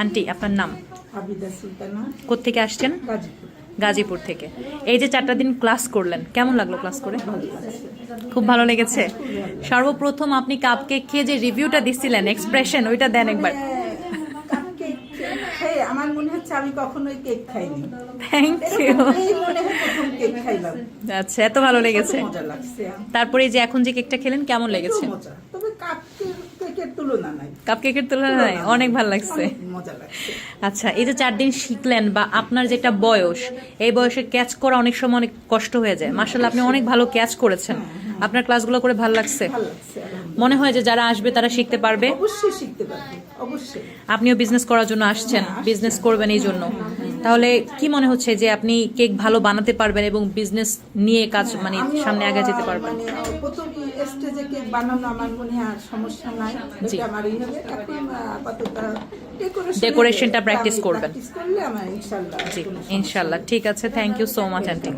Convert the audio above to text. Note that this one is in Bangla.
আন্টি আপনার নাম? আবিদা সুলতানা। কোত্থেকে আসছেন? গাজীপুর। গাজীপুর থেকে। এই যে 4টা দিন ক্লাস করলেন, কেমন লাগলো ক্লাস করে? ভালো লাগছে। খুব ভালো লেগেছে। সর্বপ্রথম আপনি কাপ কেক খেয়ে যে রিভিউটা দিছিলেন, এক্সপ্রেশন ওইটা দেন একবার। কাপ কেক খেয়ে আমার মনে হচ্ছে আমি কখনোই কেক খাইনি। Thank you. এই মনে হয় প্রথম কেক খাইলাম। আচ্ছা, এত ভালো লেগেছে। মজা লাগছে। তারপরে এই যে এখন যে কেকটা খেলেন কেমন লেগেছে? মজা, তবে কাপ কেকের তুলনা নাই। কাপ কেকের তুলনা নাই, অনেক ভালো লাগছে। মজা লাগছে। আচ্ছা, এই যে 4 দিন শিখলেন বা আপনার যেটা বয়স, এই বয়সে ক্যাচ করা অনেক সময় অনেক কষ্ট হয়ে যায়। মাশাআল্লাহ আপনি অনেক ভালো ক্যাচ করেছেন। আপনার ক্লাসগুলো করে ভালো লাগছে? ভালো লাগছে। মনে হয় যে যারা আসবে তারা শিখতে পারবে? অবশ্যই শিখতে পারবে, অবশ্যই। আপনিও বিজনেস করার জন্য আসছেন, বিজনেস করবেন এই জন্য। তাহলে কি মনে হচ্ছে যে আপনি কেক ভালো বানাতে পারবেন এবং বিজনেস নিয়ে কাজ মানে সামনে আগে যেতে পারবেন? মানে প্রথম স্টেজে কেক বানানো আমার মনে হয় আর সমস্যা নাই। জি। এটা আমার হবে। এখন আপাতত ডেকোরেশনটা প্র্যাকটিস করবেন। প্র্যাকটিস করলে আমার ইনশাআল্লাহ। জি ইনশাআল্লাহ। ঠিক আছে, thank you so much aunty.